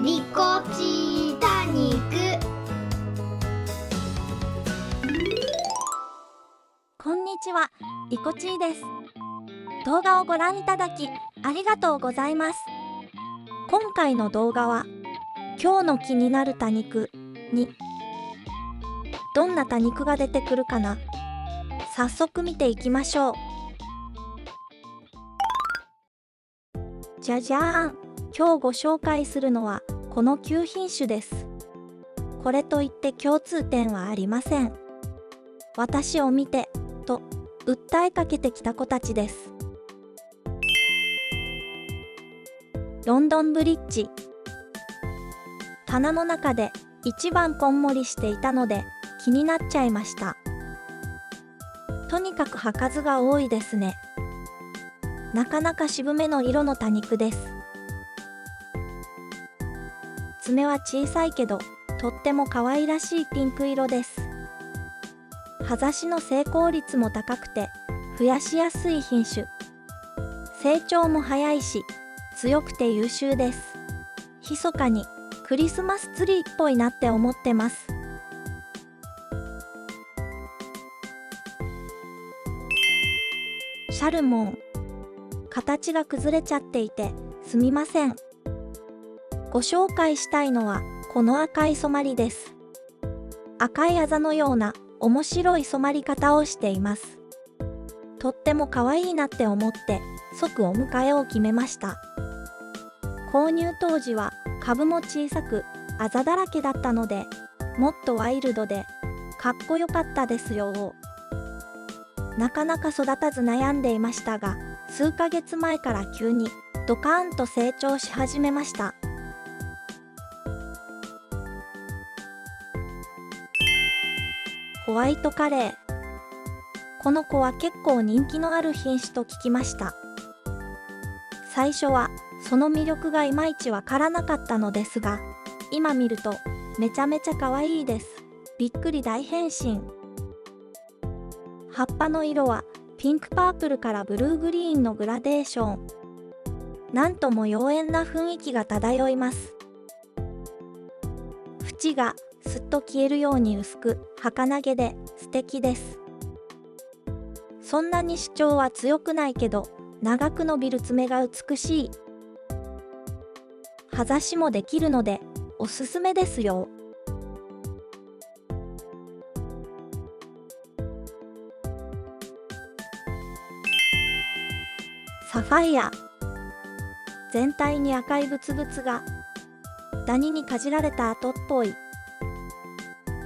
リコチ多肉。こんにちは、リコチーです。動画をご覧いただきありがとうございます。今回の動画は今日の気になる多肉にどんな多肉が出てくるかな。早速見ていきましょう。じゃじゃーん。今日ご紹介するのはこの9品種です。これといって共通点はありません。私を見てと訴えかけてきた子たちです。ロンドンブリッジ。棚の中で一番こんもりしていたので気になっちゃいました。とにかく葉数が多いですね。なかなか渋めの色の多肉です。爪は小さいけどとっても可愛らしいピンク色です。葉ざしの成功率も高くて増やしやすい品種。成長も早いし強くて優秀です。密かにクリスマスツリーっぽいなって思ってます。シャルモン。形が崩れちゃっていてすみません。ご紹介したいのはこの赤い染まりです。赤いあざのような面白い染まり方をしています。とっても可愛いなって思って即お迎えを決めました。購入当時は株も小さくあざだらけだったのでもっとワイルドでかっこよかったですよ。なかなか育たず悩んでいましたが数ヶ月前から急にドカーンと成長し始めました。ホワイトカレー。この子は結構人気のある品種と聞きました。最初はその魅力がいまいちわからなかったのですが、今見るとめちゃめちゃ可愛いです。びっくり大変身。葉っぱの色はピンクパープルからブルーグリーンのグラデーション。なんとも妖艶な雰囲気が漂います。縁がすっと消えるように薄く儚げで素敵です。そんなに主張は強くないけど長く伸びる爪が美しい。葉ざしもできるのでおすすめですよ。サファイア。全体に赤いブツブツがダニにかじられた跡っぽい。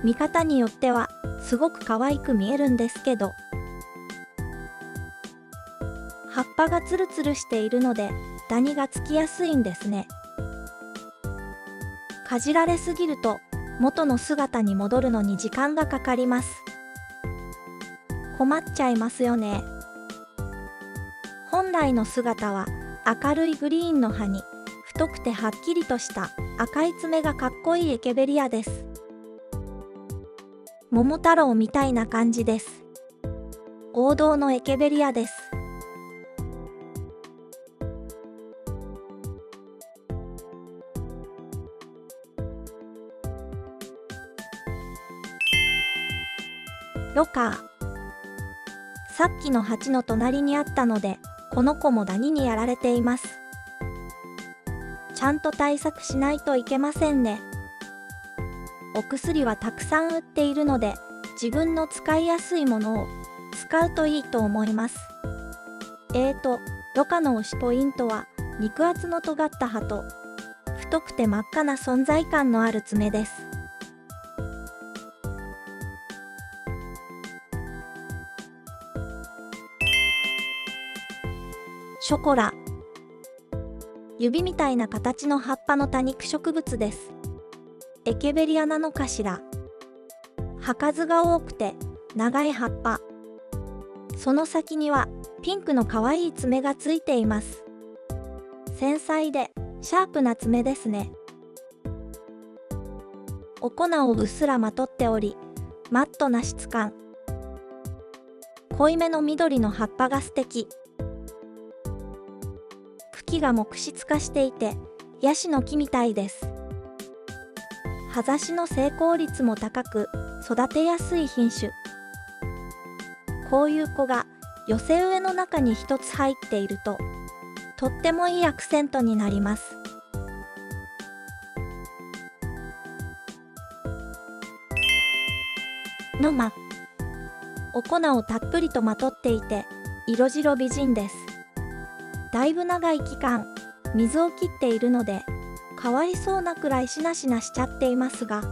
見方によってはすごく可愛く見えるんですけど、葉っぱがツルツルしているのでダニがつきやすいんですね。かじられすぎると元の姿に戻るのに時間がかかります。困っちゃいますよね。本来の姿は明るいグリーンの葉に太くてはっきりとした赤い爪がかっこいいエケベリアです。桃太郎みたいな感じです。王道のエケベリアです。ロカー。さっきの鉢の隣にあったのでこの子もダニにやられています。ちゃんと対策しないといけませんね。お薬はたくさん売っているので自分の使いやすいものを使うといいと思います。ロカの推しポイントは肉厚の尖った葉と太くて真っ赤な存在感のある爪です。ショコラ。指みたいな形の葉っぱの多肉植物です。エケベリアなのかしら。葉数が多くて長い葉っぱ。その先にはピンクの可愛い爪がついています。繊細でシャープな爪ですね。お粉をうっすらまとっており、マットな質感。濃いめの緑の葉っぱが素敵。茎が木質化していてヤシの木みたいです。葉ざしの成功率も高く育てやすい品種。こういう子が寄せ植えの中に一つ入っているととってもいいアクセントになります。ノマ。お粉をたっぷりとまとっていて色白美人です。だいぶ長い期間水を切っているのでかわいそうなくらいしなしなしちゃっていますが、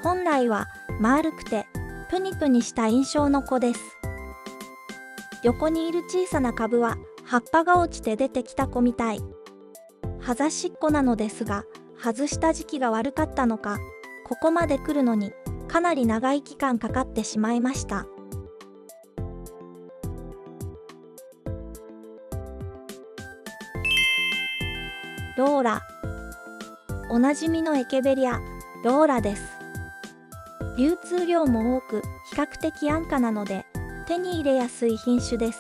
本来は丸くてプニプニした印象の子です。横にいる小さな株は葉っぱが落ちて出てきた子みたい。葉ざしっこなのですが、外した時期が悪かったのか、ここまで来るのにかなり長い期間かかってしまいました。ローラ。おなじみのエケベリア、ローラです。流通量も多く比較的安価なので手に入れやすい品種です。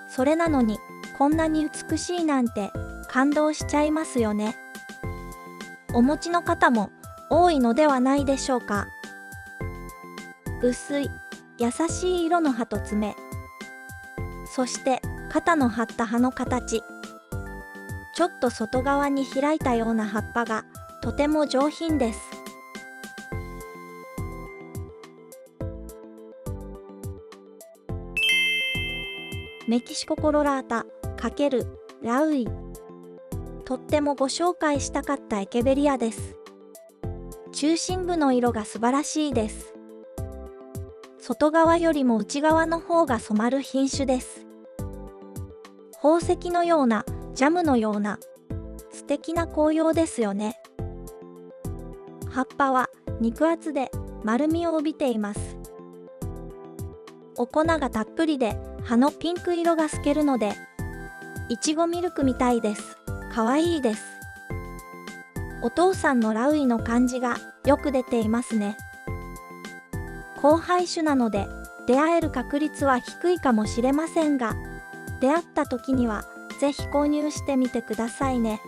それなのにこんなに美しいなんて感動しちゃいますよね。お持ちの方も多いのではないでしょうか。薄い優しい色の葉と爪、そして肩の張った葉の形、ちょっと外側に開いたような葉っぱがとても上品です。メキシココロラータ×ラウイ。とってもご紹介したかったエケベリアです。中心部の色が素晴らしいです。外側よりも内側の方が染まる品種です。宝石のようなジャムのような素敵な紅葉ですよね。葉っぱは肉厚で丸みを帯びています。お粉がたっぷりで葉のピンク色が透けるのでいちごミルクみたいです。かわいいです。お父さんのラウイの感じがよく出ていますね。交配種なので出会える確率は低いかもしれませんが、出会った時にはぜひ購入してみてくださいね。